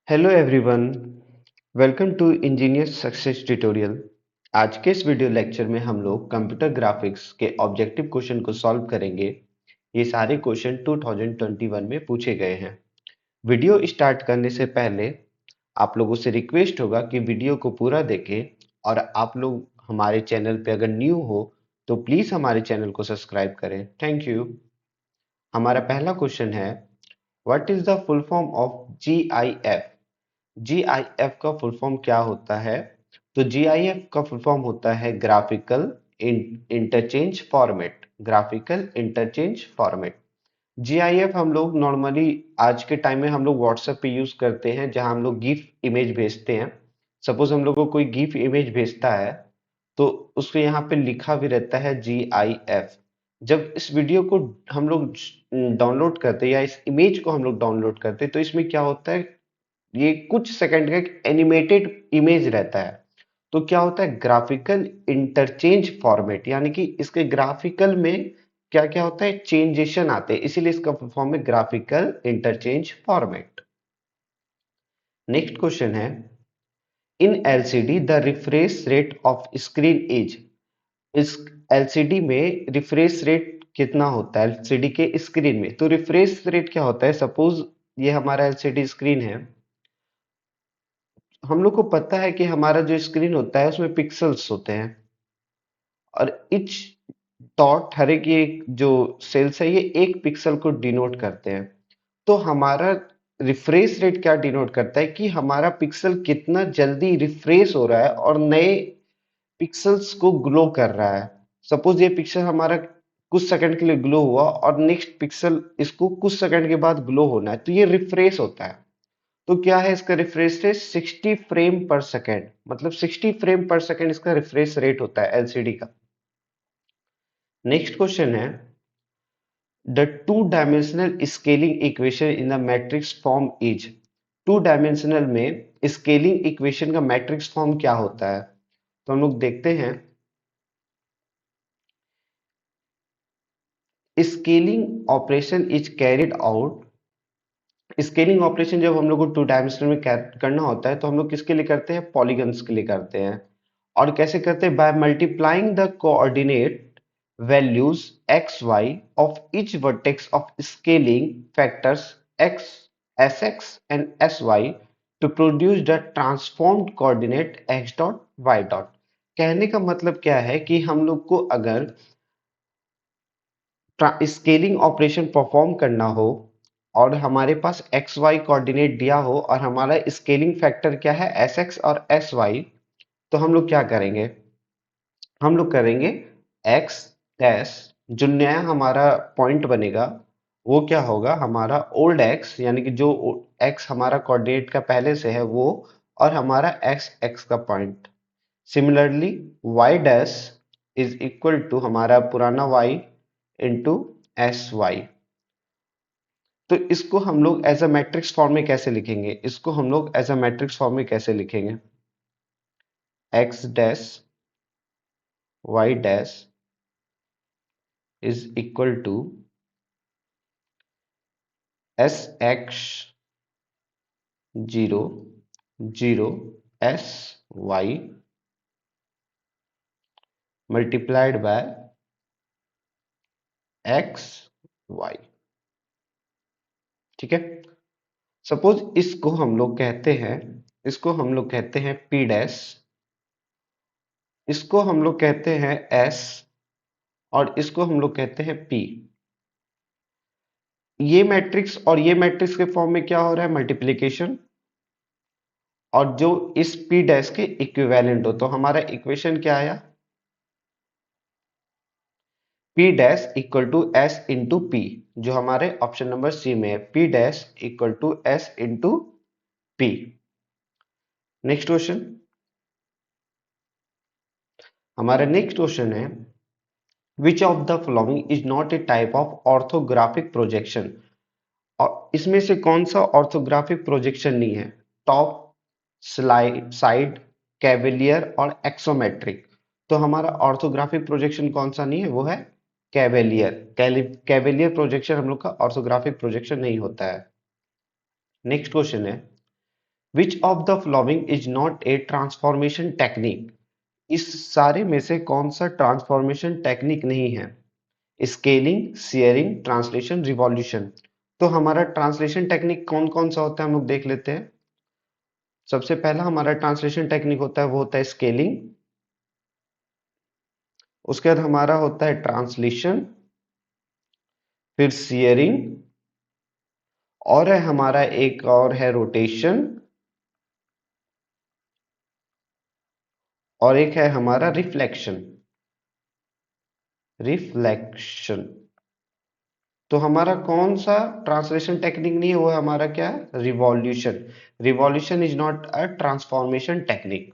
Hello everyone, welcome to engineer success tutorial. आज के इस वीडियो लेक्चर में हम लोग कंप्यूटर ग्राफिक्स के ऑब्जेक्टिव क्वेश्चन को सॉल्व करेंगे। ये सारे क्वेश्चन 2021 में पूछे गए हैं। वीडियो स्टार्ट करने से पहले आप लोगों से रिक्वेस्ट होगा कि वीडियो को पूरा देखें और आप लोग हमारे चैनल पे अगर न्यू हो तो प्लीज़ हमारे चैनल को सब्सक्राइब करें। Thank you. हमारा पहला क्वेश्चन है, what is the full form of GIF? GIF का फुल फॉर्म क्या होता है? तो GIF का फुल फॉर्म होता है graphical interchange format. Graphical interchange format. GIF हम लोग नॉर्मली आज के टाइम में हम लोग व्हाट्सएप पे यूज करते हैं, जहां हम लोग गिफ इमेज भेजते हैं। सपोज हम लोग को कोई गिफ इमेज भेजता है तो उसको यहाँ पे लिखा भी रहता है GIF। जब इस वीडियो को हम लोग डाउनलोड करते हैं या इस इमेज को हम लोग डाउनलोड करते हैं तो इसमें क्या होता है, ये कुछ सेकंड का एक एनिमेटेड इमेज रहता है। तो क्या होता है, ग्राफिकल इंटरचेंज फॉर्मेट, यानी कि इसके ग्राफिकल में क्या क्या होता है, चेंजेशन आते हैं, इसीलिए इसका फुल फॉर्म है graphical interchange format. Next question है, in LCD the refresh rate of screen is. इस एलसीडी में रिफ्रेश रेट कितना होता है एलसीडी के स्क्रीन में? तो रिफ्रेश रेट क्या होता है, सपोज ये हमारा एलसीडी स्क्रीन है। हम लोग को पता है कि हमारा जो स्क्रीन होता है उसमें पिक्सल्स होते हैं और इच डॉट, हर एक ये जो सेल्स है ये एक पिक्सल को डिनोट करते हैं। तो हमारा रिफ्रेश रेट क्या डिनोट करता है कि हमारा पिक्सल कितना जल्दी रिफ्रेश हो रहा है और नए पिक्सल्स को ग्लो कर रहा है। सपोज ये पिक्सल हमारा कुछ सेकंड के लिए ग्लो हुआ और नेक्स्ट पिक्सल इसको कुछ सेकंड के बाद ग्लो होना है, तो ये रिफ्रेश होता है। तो क्या है इसका रिफ्रेश रेट? 60 फ्रेम पर सेकेंड, मतलब 60 फ्रेम पर सेकेंड इसका रिफ्रेश रेट होता है एलसीडी का। नेक्स्ट क्वेश्चन है, the two dimensional scaling equation in the matrix form is. Two dimensional में स्केलिंग इक्वेशन का मैट्रिक्स फॉर्म क्या होता है? तो हम लोग देखते हैं, scaling operation is carried out. Scaling operation जब हम लोग को टू डायमेंशनल में करना होता है तो हम लोग किसके लिए करते हैं? पॉलीगन्स के लिए करते हैं। और कैसे करते हैं? By multiplying the coordinate values x y of each vertex of scaling factors x s x and s y to produce the transformed coordinate x dot y dot. कहने का मतलब क्या है कि हम लोग को अगर स्केलिंग ऑपरेशन परफॉर्म करना हो और हमारे पास एक्स वाई कोऑर्डिनेट दिया हो और हमारा स्केलिंग फैक्टर क्या है, एस एक्स और एस वाई, तो हम लोग क्या करेंगे? हम लोग करेंगे एक्स डैश, जो नया हमारा पॉइंट बनेगा वो क्या होगा, हमारा ओल्ड एक्स, यानी कि जो एक्स हमारा कोऑर्डिनेट का पहले से है वो, और हमारा एक्स एक्स का point. Similarly y dash is equal to हमारा पुराना वाई इंटू एस वाई। तो इसको हम लोग एज अ मैट्रिक्स फॉर्म में कैसे लिखेंगे? इसको हम लोग एज अ मैट्रिक्स फॉर्म में कैसे लिखेंगे? X dash y dash is equal to s x zero zero s y multiplied by x y. ठीक है। सपोज इसको हम लोग कहते हैं पी डैश, इसको हम लोग कहते हैं एस, और इसको हम लोग कहते हैं पी। ये मैट्रिक्स और ये मैट्रिक्स के फॉर्म में क्या हो रहा है? मल्टीप्लीकेशन, और जो इस पी डैश के इक्विवेलेंट हो, तो हमारा इक्वेशन क्या आया? P dash equal to s into p, जो हमारे ऑप्शन नंबर सी में है, p dash equal to s into p. Next question, हमारा नेक्स्ट क्वेश्चन है, which of the following is not a type of orthographic projection. और इसमें से कौन सा ऑर्थोग्राफिक प्रोजेक्शन नहीं है? टॉप, स्लाइड, साइड, कैवेलियर और एक्सोमेट्रिक। तो हमारा ऑर्थोग्राफिक प्रोजेक्शन कौन सा नहीं है? वो है कैवेलियर। कैवेलियर प्रोजेक्शन हम लोग का ऑर्थोग्राफिक प्रोजेक्शन नहीं होता है। नेक्स्ट क्वेश्चन है, which of the following is not A transformation technique? इस सारे में से कौन सा ट्रांसफॉर्मेशन टेक्निक नहीं है? Scaling, sharing, translation, revolution. तो हमारा ट्रांसलेशन टेक्निक कौन कौन सा होता है हम लोग देख लेते हैं। सबसे पहला हमारा ट्रांसलेशन टेक्निक होता है वो होता है स्केलिंग। उसके बाद हमारा होता है ट्रांसलेशन, फिर शेयरिंग, और है हमारा एक और है रोटेशन, और एक है हमारा रिफ्लेक्शन। रिफ्लेक्शन। तो हमारा कौन सा ट्रांसलेशन टेक्निक नहीं है, वो है हमारा क्या है, revolution. Revolution is not a transformation technique.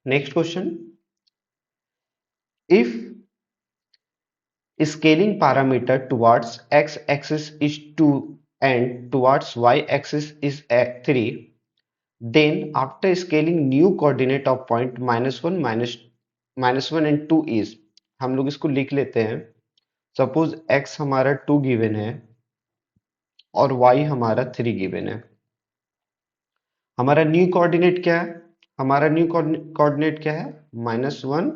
Next question, if scaling parameter towards x-axis is 2 and towards y-axis is 3, then after scaling new coordinate of point -1 and 2 is, हम लोग इसको लिख लेते हैं। सपोज x हमारा 2 गिवन है और y हमारा 3 गिवन है। हमारा न्यू कोऑर्डिनेट क्या है? हमारा न्यू कोऑर्डिनेट क्या है? -1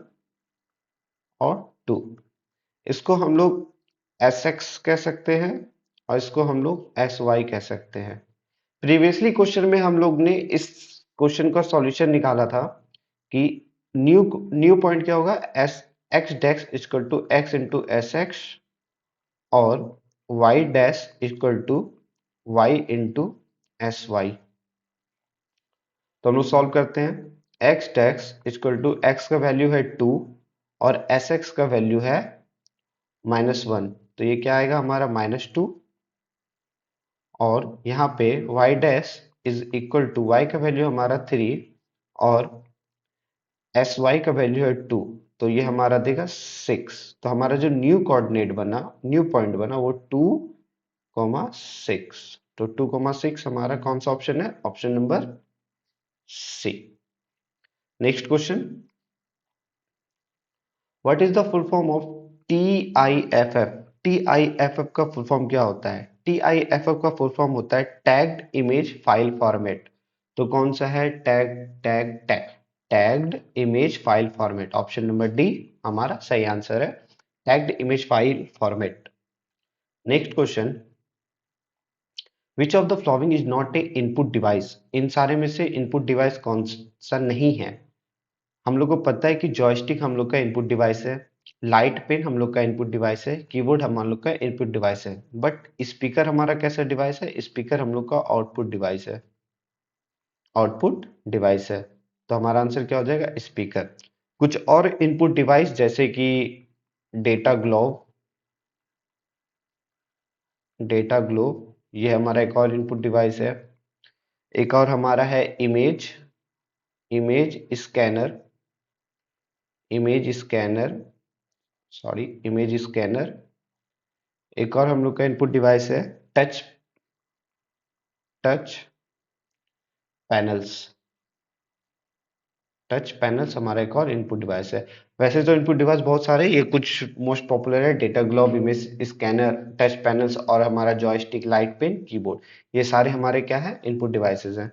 और 2। इसको हम लोग एस एक्स कह सकते हैं और इसको हम लोग एस वाई कह सकते हैं। प्रीवियसली क्वेश्चन में हम लोग ने इस क्वेश्चन का सॉल्यूशन निकाला था कि न्यू न्यू पॉइंट क्या होगा, S X dash equal to X into S X और Y dash equal to Y into S Y. तो हम लोग सॉल्व करते हैं। X dash equal to X का वैल्यू है 2 और एस एक्स का वैल्यू है -1, तो ये क्या आएगा हमारा -2, और यहाँ पे y dash is equal to y का वैल्यू हमारा 3 और एस वाई का वैल्यू है 2, तो ये हमारा देगा 6। तो हमारा जो न्यू कोऑर्डिनेट बना, न्यू पॉइंट बना वो 2,6। तो 2,6 हमारा कौन सा ऑप्शन है? Option number c. Next question, what is the full form of TIFF? TIFF का फुल फॉर्म क्या होता है? TIFF का फुल फॉर्म होता है टैग्ड इमेज फाइल फॉर्मेट। तो कौन सा है? Tagged image file format. Option number D हमारा सही आंसर है, tagged image file format. Next question, which of the following is not a input device? इन सारे में से इनपुट डिवाइस कौन सा नहीं है? हम लोग को पता है कि जॉयस्टिक हम लोग का इनपुट डिवाइस है, लाइट पेन हम लोग का इनपुट डिवाइस है, कीबोर्ड हम लोग का इनपुट डिवाइस है, बट स्पीकर हमारा कैसा डिवाइस है? स्पीकर हम लोग का आउटपुट डिवाइस है। आउटपुट डिवाइस है, तो हमारा आंसर क्या हो जाएगा? स्पीकर। कुछ और इनपुट डिवाइस जैसे कि डेटा ग्लोव, डेटा ग्लोव ये हमारा एक और इनपुट डिवाइस है। एक और हमारा है image, image scanner, image scanner, sorry image scanner. एक और हम लोग का इनपुट डिवाइस है touch, touch panels. Touch panels हमारा एक और इनपुट डिवाइस है। वैसे तो इनपुट डिवाइस बहुत सारे, ये कुछ मोस्ट पॉपुलर है, data globe, image scanner, touch panels और हमारा जॉयस्टिक, लाइट पेन, कीबोर्ड। ये सारे हमारे क्या है? इनपुट डिवाइसेस हैं।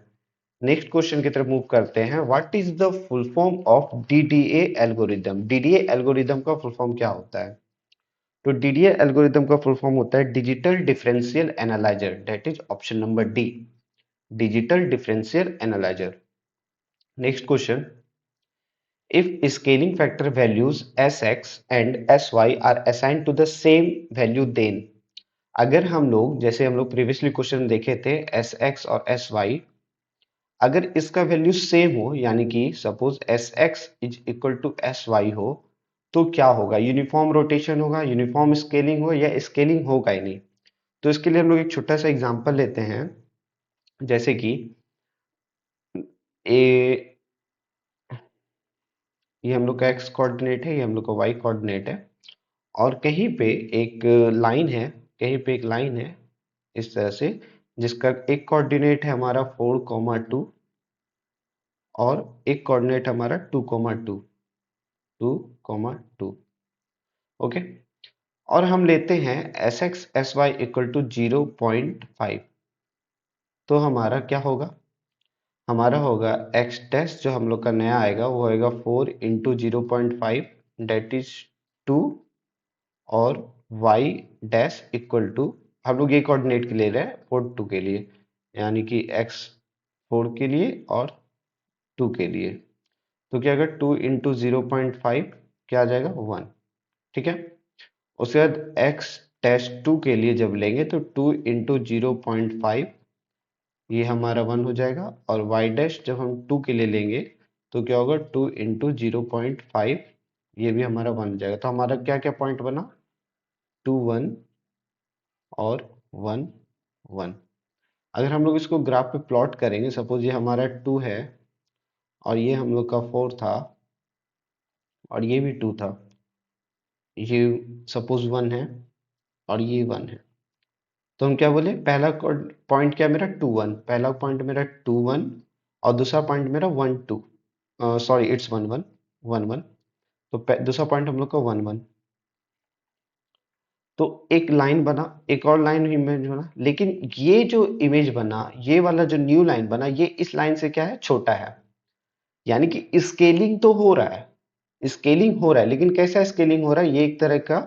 नेक्स्ट क्वेश्चन की तरफ मूव करते हैं। What is the full form of DDA algorithm? DDA algorithm का फुल फॉर्म क्या होता है? तो DDA एल्गोरिदम का फुल फॉर्म होता है digital differential analyser, that is option number D, digital differential analyser. Next question, if scaling factor values Sx and Sy are assigned to the same value, then अगर हम लोग, जैसे हम लोग previously question देखे थे, Sx और Sy अगर इसका वैल्यू सेम हो, यानी कि suppose Sx is equal to Sy हो, तो क्या होगा? यूनिफॉर्म रोटेशन होगा, यूनिफॉर्म स्केलिंग हो, या स्केलिंग होगा ही नहीं। तो इसके लिए हम लोग एक छोटा सा एग्जांपल लेते हैं, जैसे कि ए, ये हम लोग का x कोऑर्डिनेट है, ये हम लोग का y कोऑर्डिनेट है, और कहीं पे एक लाइन है, कहीं पे एक लाइन है इस तरह से, जिसका एक कोऑर्डिनेट है हमारा 4,2 और एक कोऑर्डिनेट हमारा 2,2, 2,2। ओके, और हम लेते हैं Sx Sy इक्वल टू 0.5, तो हमारा क्या होगा? हमारा होगा एक्स डैश जो हम लोग का नया आएगा वो होएगा 4 इंटू 0.5 डेट इज 2 और y डैश इक्वल टू हम लोग ये कोऑर्डिनेट के ले रहे हैं 4 2 के लिए यानी कि x 4 के लिए और 2 के लिए तो क्या अगर 2 इंटू 0.5 क्या आ जाएगा 1 ठीक है। उसके बाद x डैश 2 के लिए जब लेंगे तो 2 इंटू 0.5 ये हमारा 1 हो जाएगा और y डैश जब हम 2 के लिए लेंगे तो क्या होगा 2 इंटू 0.5 ये भी हमारा 1 हो जाएगा। तो हमारा क्या क्या पॉइंट बना 2 1 और 1 1। अगर हम लोग इसको ग्राफ पे प्लॉट करेंगे सपोज ये हमारा 2 है और ये हम लोग का 4 था और ये भी 2 था, ये सपोज 1 है और ये 1 है तो हम क्या बोले पहला पॉइंट क्या मेरा 2 1, पहला पॉइंट मेरा 2 1 और दूसरा पॉइंट मेरा 1 2, सॉरी इट्स 1 1 1 1। तो दूसरा पॉइंट हम लोग का 1 1। तो एक लाइन बना, एक और लाइन इमेज बना, लेकिन ये जो इमेज बना ये वाला जो न्यू लाइन बना ये इस लाइन से क्या है छोटा है, यानी कि स्केलिंग तो हो रहा है, स्केलिंग हो रहा है लेकिन कैसा स्केलिंग हो रहा है ये एक तरह का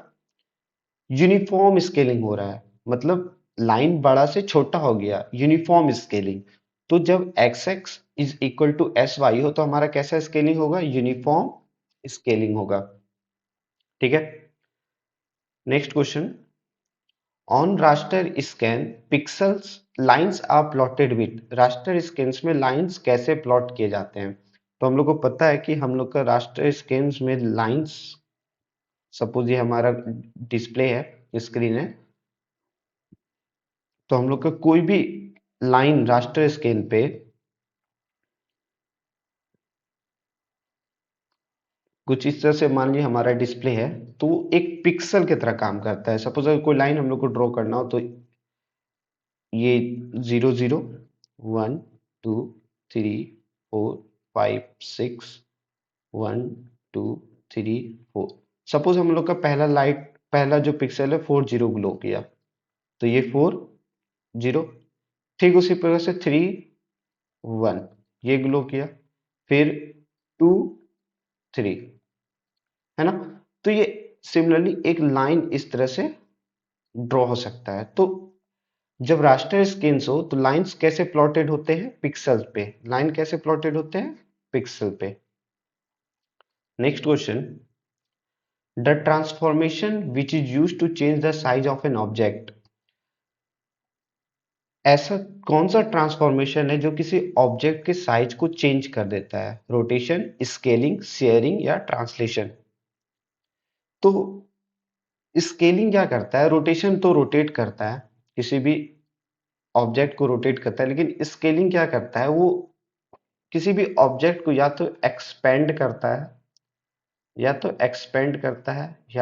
यूनिफॉर्म स्केलिंग हो रहा है, मतलब लाइन बड़ा से छोटा हो गया यूनिफॉर्म स्केलिंग। तो जब x x is equal to s y हो तो हमारा कैसा स्केलिंग होगा यूनिफॉर्म स्केलिंग होगा। ठीक है, next question on raster scan pixels lines are plotted with, raster scans में लाइंस कैसे प्लॉट किए जाते हैं। तो हम लोग को पता है कि हम लोग का रास्टर स्कैन्स में लाइंस सपोज ये हमारा डिस्प्ले है स्क्रीन है तो हम लोग का कोई भी लाइन रास्टर स्केल पे कुछ इस तरह से मान लीजिए हमारा डिस्प्ले है तो वो एक पिक्सल की तरह काम करता है। सपोज अगर कोई लाइन हम लोग को ड्रॉ करना हो तो ये 0 0 1 2 3 4 5 6 1 2 3 4। सपोज हम लोग का पहला जो पिक्सल है 4 0 ग्लो किया तो ये 4 0, ठीक उसी प्रकार से 3 1 ये ग्लो किया, फिर 2 3, है ना। तो ये सिमिलरली एक लाइन इस तरह से ड्रॉ हो सकता है। तो जब रास्टर स्केन्स हो तो लाइंस कैसे प्लॉटेड होते हैं पिक्सल पे, लाइन कैसे प्लॉटेड होते हैं पिक्सल पे। Next question the transformation which is used to change the size of an object, ऐसा कौन सा ट्रांसफॉर्मेशन है जो किसी ऑब्जेक्ट के साइज को चेंज कर देता है, रोटेशन स्केलिंग शेयरिंग या ट्रांसलेशन। तो स्केलिंग क्या करता है, रोटेशन तो रोटेट करता है किसी भी ऑब्जेक्ट को रोटेट करता है, लेकिन स्केलिंग क्या करता है वो किसी भी ऑब्जेक्ट को या तो एक्सपेंड करता है या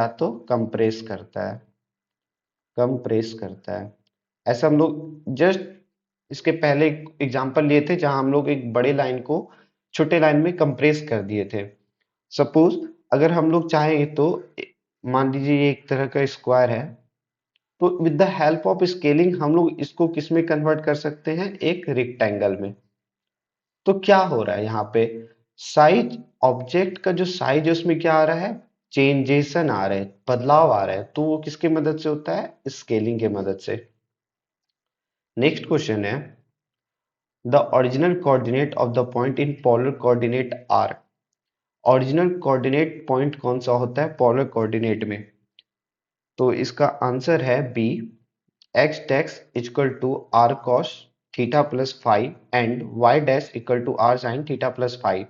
तो कंप्रेस करता है, कंप्रेस करता है। ऐसा हम लोग जस्ट इसके पहले एक एग्जांपल लिए थे जहां हम लोग एक बड़े लाइन को छोटे लाइन में कंप्रेस कर दिए थे। सपोज अगर हम लोग चाहें तो मान लीजिए ये एक तरह का स्क्वायर है तो with the help of scaling हम लोग इसको किस में कन्वर्ट कर सकते हैं एक रेक्टेंगल में। तो क्या हो रहा है यहाँ पे साइज, ऑब्जेक्ट का जो साइज है उसमें क्या आ रहा है चेंजेशन आ रहे हैं, बदलाव आ रहा है, तो वो किसकी मदद से होता है स्केलिंग की मदद से। नेक्स्ट क्वेश्चन है the original coordinate of the point in polar coordinate r, original coordinate point कौन सा होता है पोलर कोऑर्डिनेट में। तो इसका आंसर है b x dash equal to r cos theta plus five and y dash equal to r sine theta plus five.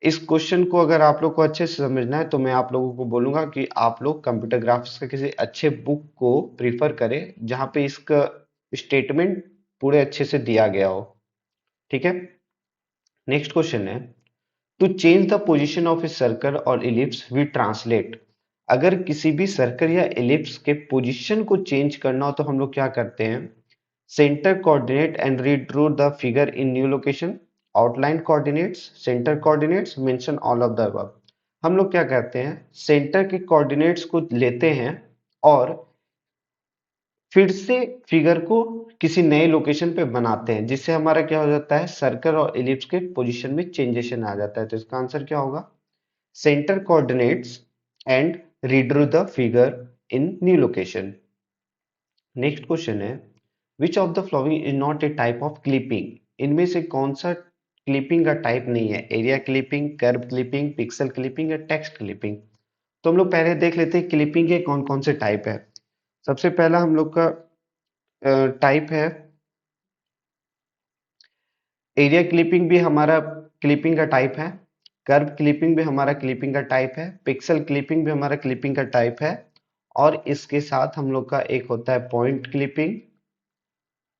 इस question को अगर आप लोग को अच्छे से समझना है तो मैं आप लोगों को बोलूंगा कि आप लोग कंप्यूटर ग्राफिक्स के किसी अच्छे बुक को प्रीफर करें जहां पे इसका स्टेटमेंट पूरे अच्छे से दिया गया हो। ठीक है, नेक्स्ट क्वेश्चन है to change the position of a circle और इलिप्स वी ट्रांसलेट, अगर किसी भी सर्कल या इलिप्स के पोजीशन को चेंज करना हो तो हम लोग क्या करते हैं centre coordinate and redraw the figure in new location, outline coordinates centre coordinates mention all of the above. हम लोग क्या करते हैं सेंटर के कोऑर्डिनेट्स को लेते हैं और फिर से फिगर को किसी नए लोकेशन पे बनाते हैं, जिससे हमारा क्या हो जाता है, सर्कल और इलिप्स के पोजीशन में चेंजेशन आ जाता है। तो इसका आंसर क्या होगा, centre coordinates and redraw the figure in new location. Next question है, which of the following is not a type of clipping. इनमें से कौन सा क्लिपिंग का टाइप नहीं है, area clipping, curve clipping, pixel clipping या टेक्स्ट क्लिपिंग। तो हम लोग पहले देख लेते हैं क्लिपिंग के कौन कौन से टाइप है। सबसे पहला हम लोग का टाइप है, एरिया क्लिपिंग भी हमारा क्लिपिंग का टाइप है, कर्व क्लिपिंग भी हमारा क्लिपिंग का टाइप है, पिक्सल क्लिपिंग भी हमारा क्लिपिंग का टाइप है, और इसके साथ हम लोग का एक होता है पॉइंट क्लिपिंग,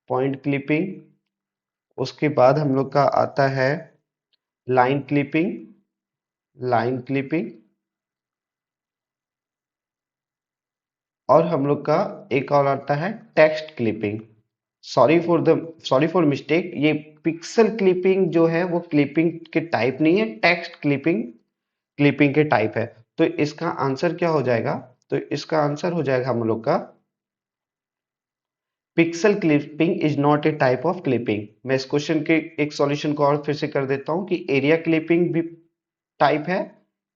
पॉइंट क्लिपिंग। उसके बाद हम लोग का आता है लाइन क्लिपिंग, लाइन क्लिपिंग, और हम लोग का एक और आता है text clipping. Sorry for mistake, ये पिक्सल क्लिपिंग जो है वो क्लिपिंग के टाइप नहीं है, टेक्स्ट क्लिपिंग क्लिपिंग के टाइप है। तो इसका आंसर क्या हो जाएगा, तो इसका आंसर हो जाएगा हम लोग का pixel clipping is not a type of clipping. मैं इस क्वेश्चन के एक सॉल्यूशन को और फिर से कर देता हूं कि एरिया क्लिपिंग भी टाइप है,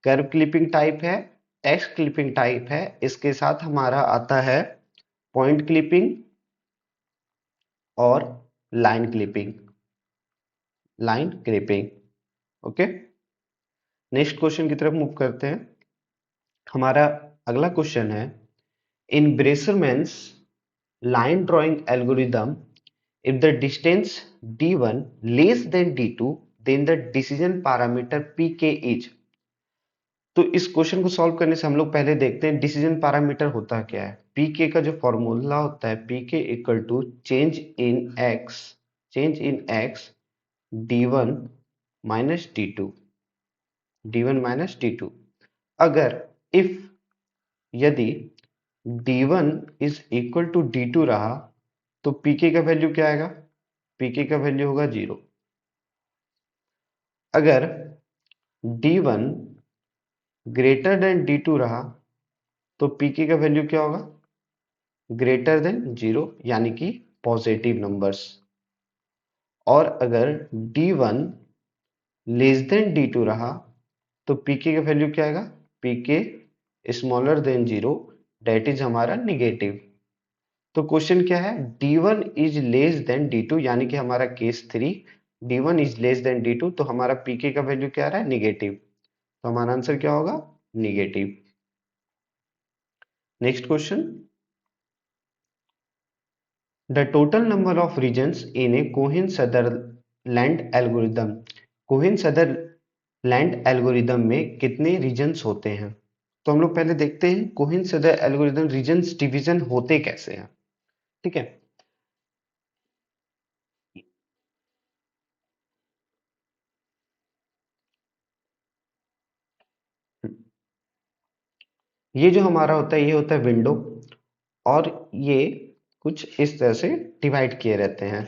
कर्व क्लिपिंग टाइप है, टेक्स्ट क्लिपिंग टाइप है, इसके साथ हमारा आता है पॉइंट क्लिपिंग और line clipping, line clipping. Okay, next question की तरफ मूव करते हैं। हमारा अगला क्वेश्चन है, इन ब्रेसरमैन्स line drawing algorithm, if the distance d1 less than d2, then the decision parameter pk is। तो इस क्वेश्चन को सॉल्व करने से हम लोग पहले देखते हैं डिसीजन पैरामीटर होता क्या है। पीके का जो फॉर्मूला होता है, PK equal to change in X D one minus D two, D one minus D two. अगर इफ यदि d1 is equal to d2 रहा, तो pk का वैल्यू क्या आएगा, pk का वैल्यू होगा 0। अगर d1 ग्रेटर देन d2 रहा, तो pk का वैल्यू क्या होगा, ग्रेटर देन 0, यानी कि पॉजिटिव नंबर्स। और अगर d1 लेस देन d2 रहा, तो pk का वैल्यू क्या आएगा, pk smaller than 0, that is हमारा निगेटिव। तो क्वेश्चन क्या है, d1 is less than d2, यानी कि हमारा case 3, d1 is less than d2, तो हमारा pk का वैल्यू क्या आ रहा है, निगेटिव। तो हमारा आंसर क्या होगा, negative. Next question, the total number of regions in a Cohen Sutherland algorithm. Cohen Sutherland algorithm में कितने रीजन्स होते हैं। तो हम लोग पहले देखते हैं कोहेन सदर एल्गोरिदम रीजन्स डिवीजन होते कैसे हैं। ठीक है, ये जो हमारा होता है ये होता है विंडो, और ये कुछ इस तरह से डिवाइड किए रहते हैं।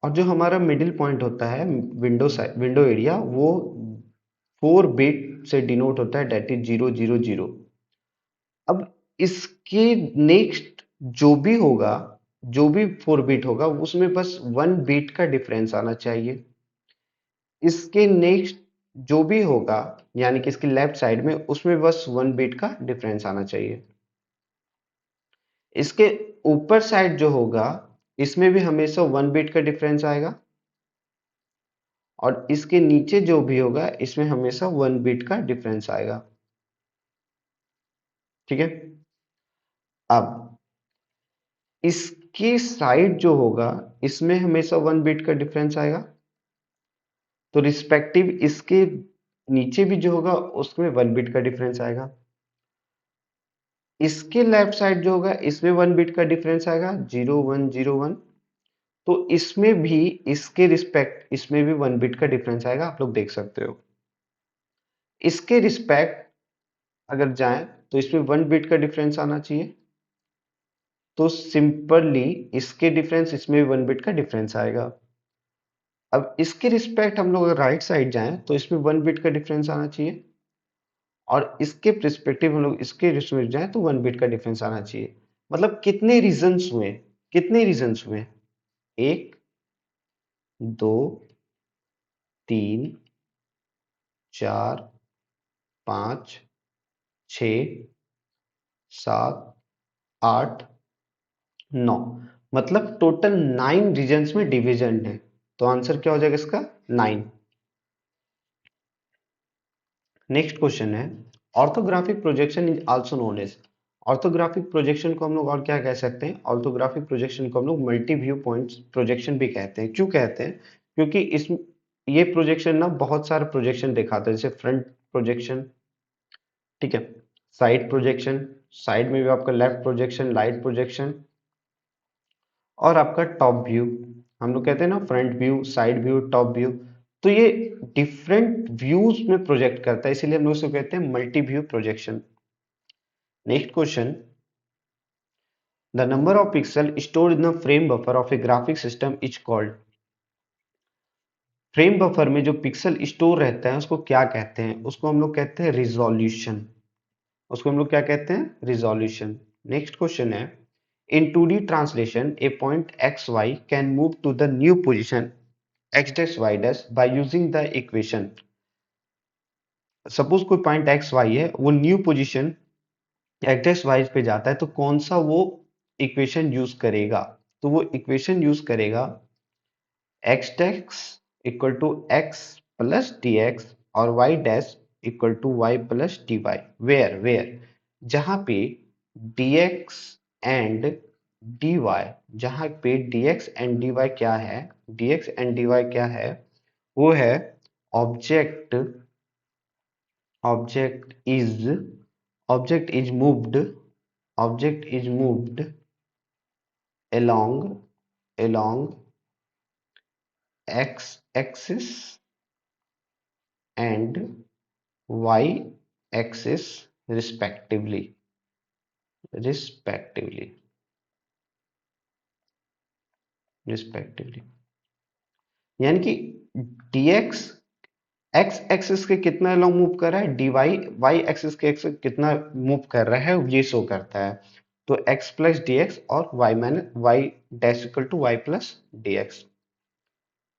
और जो हमारा मिडिल पॉइंट होता है, विंडो एरिया, वो 4 बिट से डिनोट होता है, डेट इज 0 0 0। अब इसके नेक्स्ट जो भी होगा, जो भी 4 बिट होगा, उसमें बस 1 बिट का डिफरेंस आना चाहिए। इसके नेक्स्ट जो भी होगा, यानी कि इसके लेफ्ट साइड में, उसमें बस 1 बिट का डिफरेंस आना चाहिए। इसके ऊपर साइड जो होगा, इसमें भी हमेशा 1 बिट का डिफरेंस आएगा, और इसके नीचे जो भी होगा, इसमें हमेशा 1 बिट का डिफरेंस आएगा। ठीक है, अब इसके साइड जो होगा, इसमें हमेशा 1 बिट का डिफरेंस आएगा, तो रिस्पेक्टिव इसके नीचे भी जो होगा, उसमें 1 बिट का डिफरेंस आएगा। इसके लेफ्ट साइड जो होगा, इसमें 1 बिट का डिफरेंस आएगा, 0 1 0 1। तो इसमें भी, इसके रिस्पेक्ट इसमें भी 1 बिट का डिफरेंस आएगा, आप लोग देख सकते हो। इसके रिस्पेक्ट अगर जाएं, तो इसमें 1 बिट का डिफरेंस आना चाहिए। तो सिंपली इसके डिफरेंस इसमें भी 1 बिट का डिफरेंस आएगा। अब इसके रिस्पेक्ट हम लोग राइट साइड जाएं तो इसमें 1 बिट का डिफरेंस आना चाहिए, और इसके प्रिस्पेक्टिव हम लोग इसके रिस्पेक्ट जाएं तो 1 बिट का डिफरेंस आना चाहिए। मतलब कितने रीजंस हुए, कितने रीजंस हुए? 1, 2, 3, 4, 5, 6, 7, 8, 9, मतलब टोटल 9 रीजन्स में डिवीजन है। तो आंसर क्या हो जाएगा इसका? 9। नेक्स्ट क्वेश्चन है, orthographic projection is also known as. Orthographic projection को हम लोग और क्या कह सकते हैं? ऑर्थोग्राफिक प्रोजेक्शन को हम लोग मल्टी व्यू पॉइंट्स प्रोजेक्शन भी कहते हैं। क्यों कहते हैं? क्योंकि इस ये प्रोजेक्शन ना बहुत सारे प्रोजेक्शन दिखाता है, जैसे फ्रंट प्रोजेक्शन, ठीक है, साइड प्रोजेक्शन, साइड में भी आपका लेफ्ट प्रोजेक्शन, राइट प्रोजेक्शन, और आपका टॉप व्यू। हम लोग कहते हैं ना front view, side view, top view. तो ये डिफरेंट व्यूज में प्रोजेक्ट करता है, इसीलिए हम लोग इसको कहते हैं multi view projection. Next question, the number of pixel stored in the frame buffer of A graphic system is called. Frame buffer में जो पिक्सल स्टोर रहता है उसको क्या कहते हैं? उसको हम लोग कहते हैं रिजोल्यूशन। उसको हम लोग क्या कहते हैं? रिजोल्यूशन। नेक्स्ट क्वेश्चन है, in 2D translation a point xy can move to the new position x dash y dash by using the equation। Suppose कोई पॉइंट एक्स वाई है, वो new position x dash y पे जाता है, तो कौन सा वो इक्वेशन यूज करेगा? तो वो इक्वेशन यूज करेगा X dash equal to X plus D x और Y dash equal to Y plus D Y. Where जहां पे dx एंड dy, जहां पे dx एंड dy क्या है? dx एंड dy क्या है? वो है object, object is object is moved, object is moved along x axis and y axis respectively, respectively, respectively। यानी कि dx x एक्सिस के कितना लॉन्ग मूव कर रहा है, dy y एक्सिस के एक्सिस कितना मूव कर रहा है, ये शो करता है। तो x प्लस डी एक्स और y minus y dash equal to Y plus D x.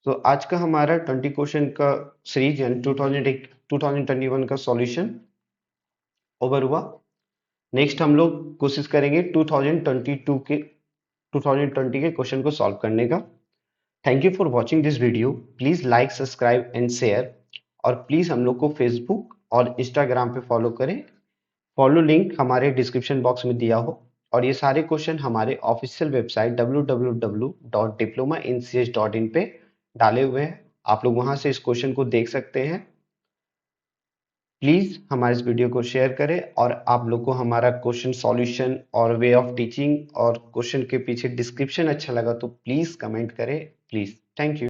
तो आज का हमारा 20 क्वेश्चन का सीरीज यानी 2021 का सॉल्यूशन ओवर हुआ। नेक्स्ट हम लोग कोशिश करेंगे 2020 के क्वेश्चन को सॉल्व करने का। Thank you for watching this video. Please like, subscribe and share, और प्लीज हम लोग को फेसबुक और इंस्टाग्राम पे फॉलो करें। फॉलो लिंक हमारे डिस्क्रिप्शन बॉक्स में दिया हो, और ये सारे क्वेश्चन हमारे ऑफिशियल वेबसाइट www.diplomaincs.in पे डाले हुए हैं। आप लोग वहां से इस क्वेश्चन को देख सकते हैं। प्लीज हमारे इस वीडियो को शेयर करें, और आप लोग को हमारा क्वेश्चन सॉल्यूशन और वे ऑफ टीचिंग और क्वेश्चन के पीछे डिस्क्रिप्शन अच्छा लगा तो प्लीज कमेंट करें। Please, thank you.